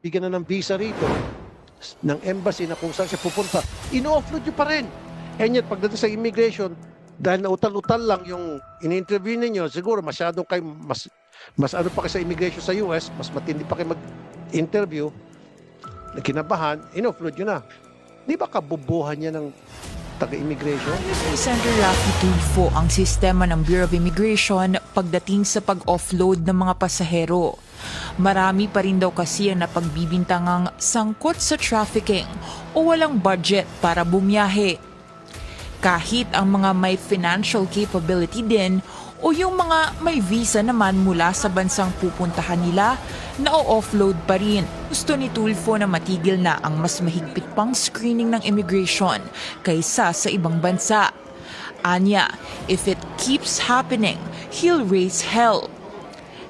bigyan na ng visa rito, ng embassy na kung saan siya pupunta, ino-offload nyo pa rin. And yet, pagdating sa immigration, dahil nautal-utal lang yung ini-interview ninyo, siguro masyadong kayo, mas ano pa kayo sa immigration sa US, mas matindi pa kayo mag-interview, kinabahan, in-offload nyo na. Di ba kabubuhan niya ng taga-immigration? Ayos ni Senator Raffy Tulfo ang sistema ng Bureau of Immigration pagdating sa pag-offload ng mga pasahero. Marami pa rin daw kasi ang napagbibintangang sangkot sa trafficking o walang budget para bumiyahe. Kahit ang mga may financial capability din o yung mga may visa naman mula sa bansang pupuntahan nila, na-offload pa rin. Gusto ni Tulfo na matigil na ang mas mahigpit pang screening ng immigration kaysa sa ibang bansa. Anya, if it keeps happening, he'll raise hell.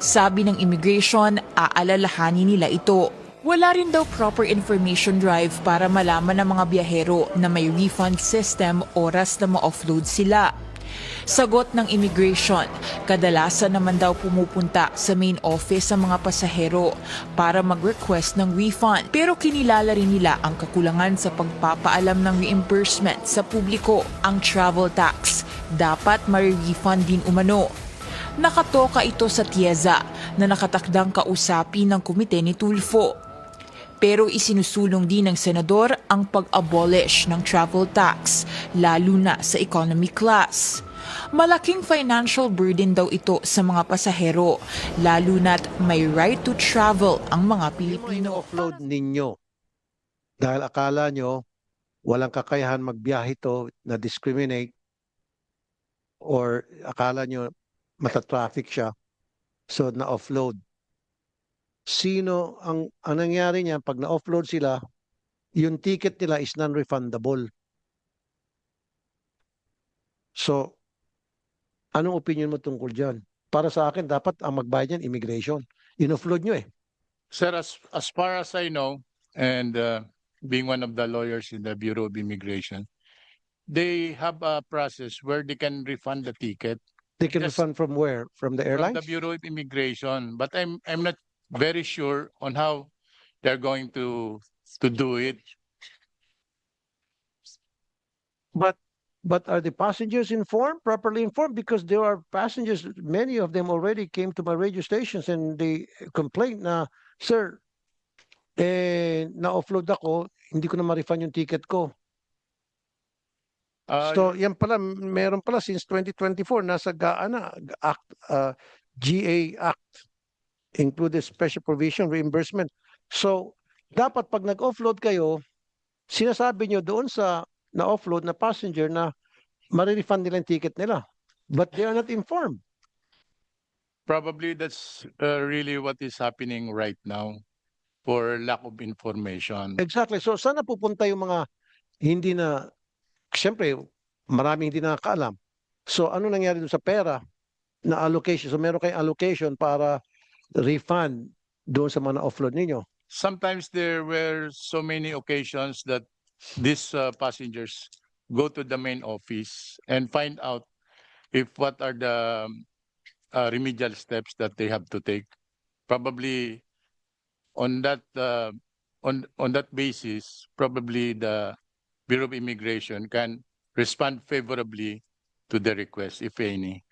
Sabi ng immigration, aalalahanin nila ito. Wala rin daw proper information drive para malaman ng mga biyahero na may refund system oras na ma-offload sila. Sagot ng immigration, kadalasan naman daw pumupunta sa main office ang mga pasahero para mag-request ng refund. Pero kinilala rin nila ang kakulangan sa pagpapaalam ng reimbursement sa publiko. Ang travel tax, dapat ma-refund din umano. Nakatoka ito sa TIEZA na nakatakdang kausapin ng komite ni Tulfo. Pero isinusulong din ng senador ang pag-abolish ng travel tax, lalo na sa economy class. Malaking financial burden daw ito sa mga pasahero, lalo na't may right to travel ang mga Pilipino. Ino-offload ninyo dahil akala nyo walang kakayahan magbiyahe to na discriminate or akala nyo matatraffic siya, so na-offload. Sino ang nangyari niya pag na-offload sila, yung ticket nila is non-refundable. So, anong opinion mo tungkol dyan? Para sa akin, dapat ang magbayad niyan, immigration. In-offload nyo eh. Sir, as far as I know, and being one of the lawyers in the Bureau of Immigration, they have a process where they can refund the ticket They can Yes. refund from where? From the from airlines? the Bureau of Immigration. But I'm not very sure on how they're going to do it. But are the passengers informed, properly informed? Because there are passengers, many of them already came to my radio stations and they complained na, sir, na-offload ako, hindi ko na ma-refund yung ticket ko. So, yan pala, meron pala since 2024, nasa GAA Act, GA Act, included special provision, reimbursement. So, dapat pag nag-offload kayo, sinasabi nyo doon sa na-offload na passenger na marirefund nila yung ticket nila. But they are not informed. Probably that's really what is happening right now for lack of information. Exactly. So, saan napupunta yung mga hindi na, siyempre, maraming hindi nakakaalam. So, ano nangyari doon sa pera na allocation? So, meron kayong allocation para refund doon sa mga na-offload ninyo. Sometimes there were so many occasions that these passengers go to the main office and find out if what are the remedial steps that they have to take. Probably on that on that basis, probably the Bureau of Immigration can respond favorably to the request, if any.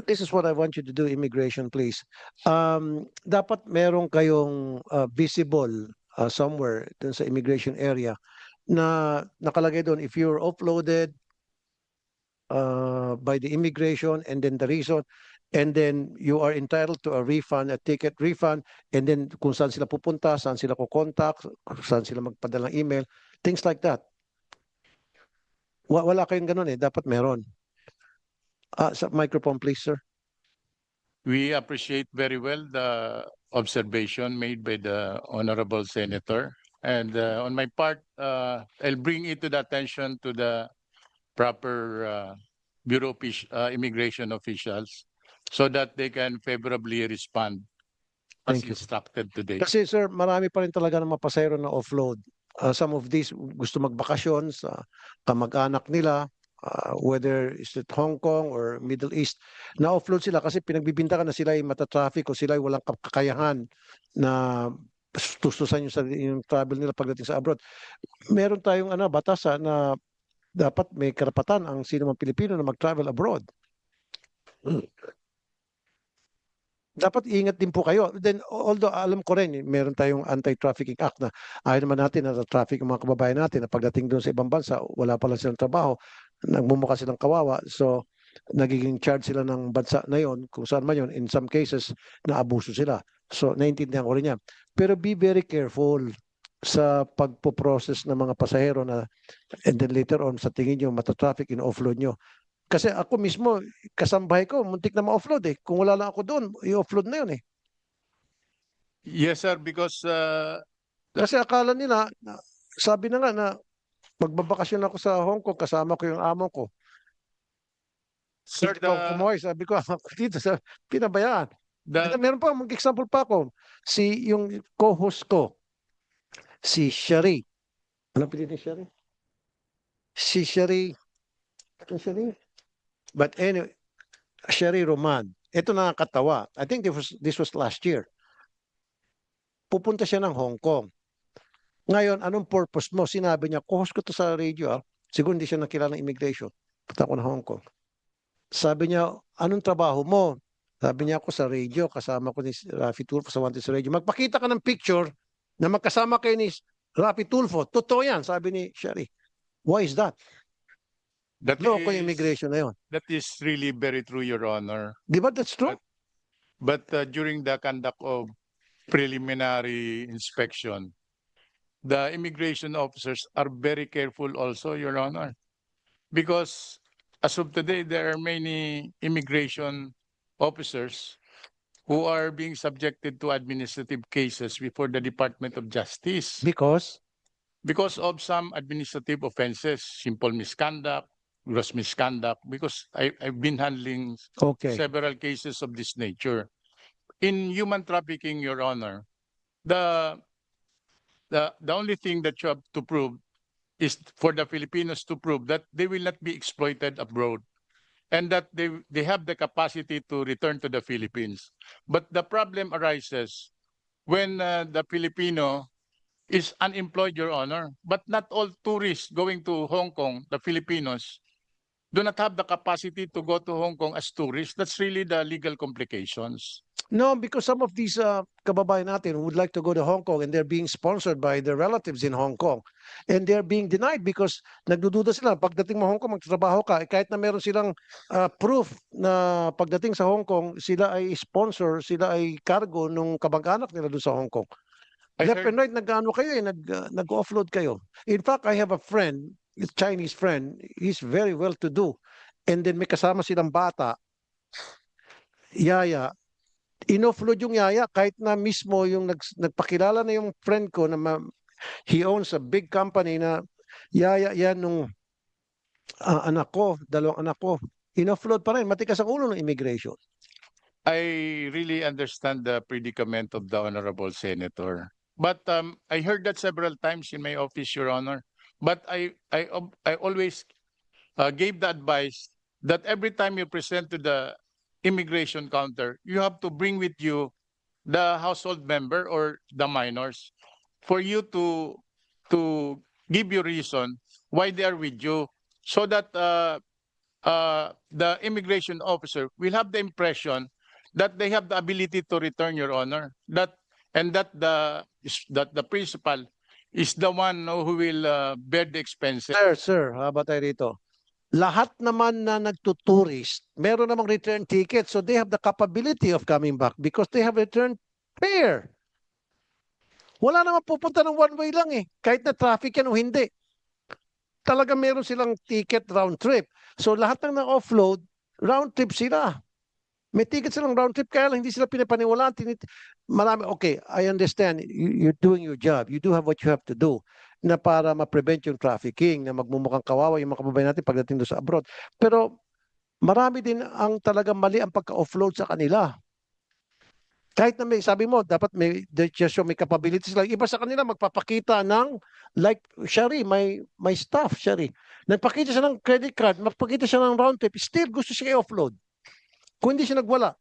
This is what I want you to do, immigration, please. Dapat meron kayong visible somewhere dun sa immigration area na nakalagay doon, if you're offloaded by the immigration and then the reason, and then you are entitled to a refund, a ticket refund, and then kung saan sila pupunta, saan sila kukontak, saan sila magpadala ng email, things like that. Wala kayong ganun eh, dapat meron. Sa microphone, please, sir. We appreciate very well the observation made by the Honorable Senator. And on my part, I'll bring it to the attention to the proper Bureau of Immigration officials so that they can favorably respond as Thank you. instructed today. Kasi sir, marami pa rin talaga ng mga pasahero na offload. Some of these gusto magbakasyon sa kamag-anak nila, whether is it Hong Kong or Middle East, na-offload sila kasi pinagbibintangan na sila ay mata-traffic o sila ay walang kakayahan na tustusan yung travel nila pagdating sa abroad. Meron tayong batas na dapat may karapatan ang sino mang Pilipino na mag-travel abroad. Dapat ingat din po kayo. Then, although alam ko rin, meron tayong Anti-Trafficking Act na ayaw naman natin na traffic ang mga kababayan natin na pagdating doon sa ibang bansa, wala pa lang silang trabaho, nagmumukha silang kawawa. So, nagiging charge sila ng bansa na yon, kung saan man yon, in some cases, na-abuso sila. So, naiintindihan ko rin yan. Pero be very careful sa pagpo-process ng mga pasahero na and then later on, sa tingin nyo, mata-traffic, in-offload nyo. Kasi ako mismo, kasambahay ko, muntik na ma-offload eh. Kung wala lang ako doon, i-offload na yun eh. Yes, sir, because Kasi akala nila, sabi na nga na magbabakasyon ako sa Hong Kong, kasama ko yung amo ko. sir, Hindi pa kumuhay, sabi ko, dito sa pinabayaan. the Meron pa, mag-example pa ako. Yung co-host ko, si Sherry. Ano pinili ni Sherry? Si Sherry. Ano Sherry? But anyway, Sherry Roman. Ito nakakatawa. I think this was last year. Pupunta siya ng Hong Kong. Ngayon, anong purpose mo? Sinabi niya, co-host ko to sa radio. Siguro hindi siya nakilala ng immigration. Punta ko ng Hong Kong. Sabi niya, anong trabaho mo? Sabi niya, ako sa radio, kasama ko ni Rafi Tulfo sa Wanted sa radio. Magpakita ka ng picture na magkasama kayo ni Rafi Tulfo. Totoo yan, sabi ni Sherry. Why is that? that Loko yung is immigration na yun. that is really very true, Your Honor. Di ba that's true? But during the conduct of preliminary inspection, the immigration officers are very careful also, Your Honor. Because as of today, there are many immigration officers who are being subjected to administrative cases before the Department of Justice because of some administrative offenses, simple misconduct, gross misconduct, because I've been handling Okay. several cases of this nature. In human trafficking, Your Honor, the only thing that you have to prove is for the Filipinos to prove that they will not be exploited abroad and that they have the capacity to return to the Philippines. But the problem arises when the Filipino is unemployed, Your Honor. But not all tourists going to Hong Kong, the Filipinos, do not have the capacity to go to Hong Kong as tourists. That's really the legal complications. No, because some of these kababayan natin would like to go to Hong Kong and they're being sponsored by their relatives in Hong Kong. And they're being denied because nagdududa sila. Pagdating mo Hong Kong, magtatrabaho ka. Kahit na meron silang proof na pagdating sa Hong Kong, sila ay sponsor, sila ay cargo nung kabag-anak nila doon sa Hong Kong. I Left heard- and right, nag-offload kayo. In fact, I have a friend, a Chinese friend, he's very well-to-do. And then may kasama silang bata, yaya, in-offload yung yaya kahit na mismo yung nagpakilala na yung friend ko na he owns a big company na yaya yan nung anak ko, dalawang anak ko. In-offload pa rin, matikas ang ulo ng immigration. I really understand the predicament of the Honorable Senator. But I heard that several times in my office, Your Honor. But I always gave the advice that every time you present to the immigration counter, you have to bring with you the household member or the minors for you to give you reason why they are with you, so that the immigration officer will have the impression that they have the ability to return, Your Honor. That the principal is the one who will bear the expenses. Sir, habang tayo rito. Lahat naman na nagtuturist, meron namang return ticket, so they have the capability of coming back because they have return fare. Wala naman pupunta ng one way lang eh, kahit na traffic yan o hindi. Talaga meron silang ticket round trip. So lahat ng na-offload, round trip sila. May ticket silang round trip, kaya lang hindi sila pinapaniwalaan. Marami, okay, I understand, you're doing your job. You do have what you have to do na para ma-prevent yung trafficking, na magmumukhang kawawa yung mga kababayan natin pagdating doon sa abroad. Pero marami din ang talagang mali ang pagka-offload sa kanila. Kahit na may, sabi mo, dapat may capabilities lang. Iba sa kanila magpapakita ng, like, Shari, may staff, Shari. Nagpakita siya ng credit card, magpakita siya ng round trip, still gusto siya i-offload. Kung hindi siya nagwala.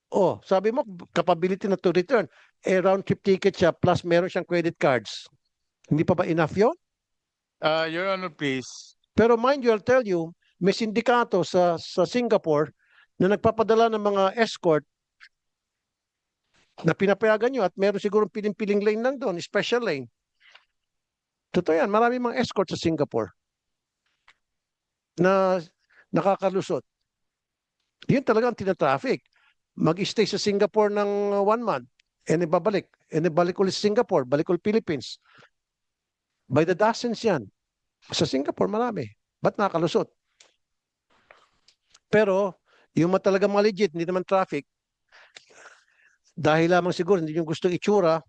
Oh, sabi mo, capability na to return. Round trip ticket siya plus meron siyang credit cards. Hindi pa ba enough yun? Your Honor, please. Pero mind you, I'll tell you, may sindikato sa Singapore na nagpapadala ng mga escort na pinapayagan nyo at meron siguro piling-piling lane lang doon, special lane. Totoo yan, marami mga escort sa Singapore na nakakalusot. Yun talaga ang tinatraffic. Mag-stay sa Singapore ng 1 month, and ibabalik. And ibalik ulit sa Singapore, balik ulit Philippines. By the dozens yan. Sa Singapore, marami. Ba't nakakalusot? Pero, yung talaga mga legit, hindi naman traffic, dahil lamang siguro hindi yung gustong itsura,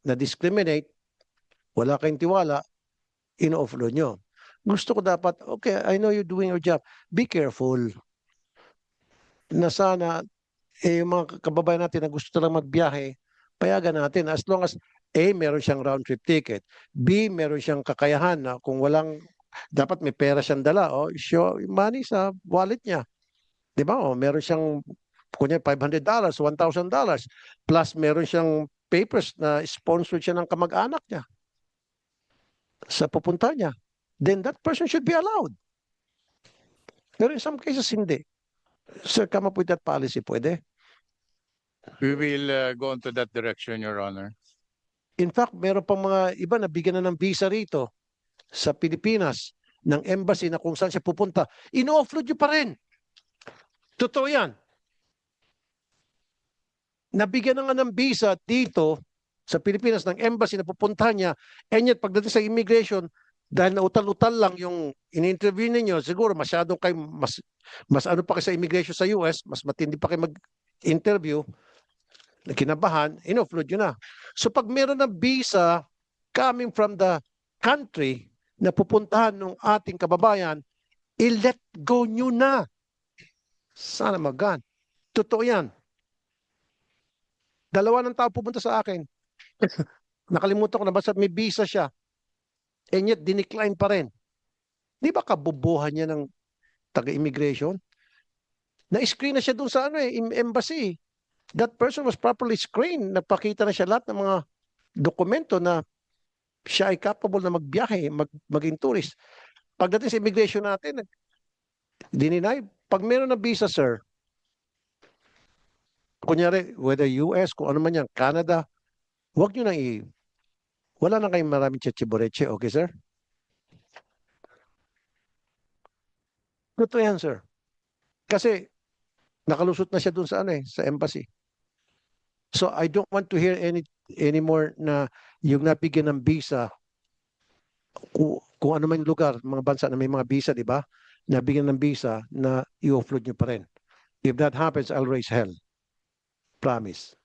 na-discriminate, wala kayong tiwala, in-offload nyo. Gusto ko dapat, okay, I know you're doing your job. Be careful. Na sana, yung mga kababayan natin na gusto talagang magbiyahe, payagan natin. As long as, A, meron siyang round trip ticket. B, meron siyang kakayahan na kung walang, dapat may pera siyang dala. O, show money sa wallet niya. Di ba? O, meron siyang, kunya $500, $1,000. Plus, meron siyang papers na sponsored siya ng kamag-anak niya sa pupunta niya. Then that person should be allowed. Pero in some cases, hindi. Sir, come up with that policy, pwede? We will go into that direction, Your Honor. In fact, meron pang mga iba na bigyan na ng visa rito sa Pilipinas ng embassy na kung saan siya pupunta. Ino-offload nyo pa rin. Totoo yan. Nabigyan na nga ng visa dito sa Pilipinas ng embassy na pupuntahan niya, and yet pagdating sa immigration, dahil nautal-utal lang yung in-interview ninyo, siguro masyadong kayo, mas ano pa kayo sa immigration sa US, mas matindi pa kayo mag-interview, kinabahan, in-offload yun na. So pag meron ng visa coming from the country na pupuntahan ng ating kababayan, i-let go nyo na. Sana magan. Totoo yan. Dalawa ng tao pupunta sa akin. Nakalimutan ko na basta may visa siya. And yet, dinecline pa rin. Di ba kabubuhan niya ng taga-immigration? Na-screen na siya dun sa embassy. That person was properly screened. Nagpakita na siya lahat ng mga dokumento na siya ay capable na magbiyahe, maging tourist. Pagdating sa immigration natin, dininay. Pag meron na visa, sir, kunyari, whether US, kung ano man yan, Canada, huwag nyo na wala na kayong maraming chechiboreche, okay, sir? Totoo yan, sir. Kasi, nakalusot na siya dun sa sa embassy. So, I don't want to hear anymore na yung nabigyan ng visa, kung ano man yung lugar, mga bansa na may mga visa, di ba? Nabigyan ng visa na i-offload nyo pa rin. If that happens, I'll raise hell. Promise.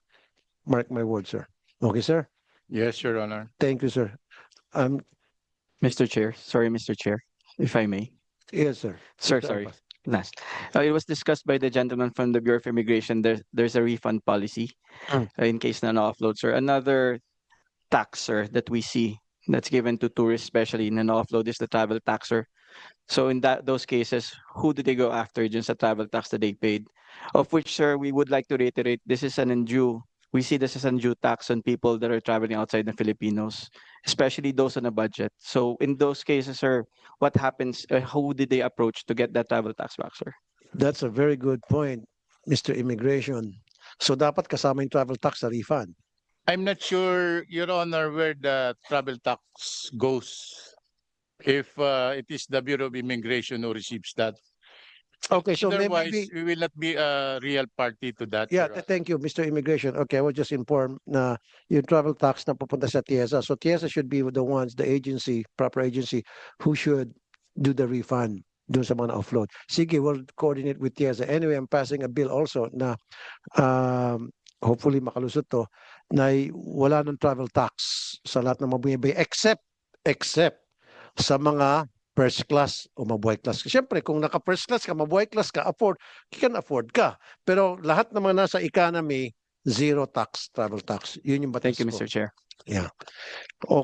Mark my words, sir. Okay, sir? Yes, Your Honor. Thank you, sir. Mr. Chair, sorry, Mr. Chair, if I may. Yes, sir. Sir, Mr. sorry. Alpas. Last. It was discussed by the gentleman from the Bureau of Immigration. There's a refund policy in case na na-offload, sir. Another tax, sir, that we see that's given to tourists, especially na na-offload, is the travel tax, sir. So in those cases, who do they go after dun sa travel tax that they paid? Of which, sir, we would like to reiterate, this is an undue. We see this as an undue tax on people that are traveling outside the Filipinos, especially those on a budget. So in those cases, sir, what happens? Who did they approach to get that travel tax back, sir? That's a very good point, Mr. Immigration. So dapat kasama yung travel tax sa refund. I'm not sure, Your Honor, where the travel tax goes. If it is the Bureau of Immigration who receives that. Okay, so Otherwise, maybe, we will not be a real party to that. yeah, Your Honor. thank you, Mr. Immigration. Okay, I was just informed na yung travel tax na pupunta sa TIESA. So TIESA should be the ones, the agency, proper agency, who should do the refund dun sa mga offload. Sige, we'll coordinate with TIESA. Anyway, I'm passing a bill also na hopefully makalusot to, na wala ng travel tax sa lahat ng mga bumibay except sa mga first class o mabuhay class. Siyempre, kung naka-first class ka, mabuhay class ka, can afford ka. Pero lahat ng mga nasa economy, zero tax, travel tax. Yun yung batas Thank you, ko. Mr. Chair. Yeah. Okay.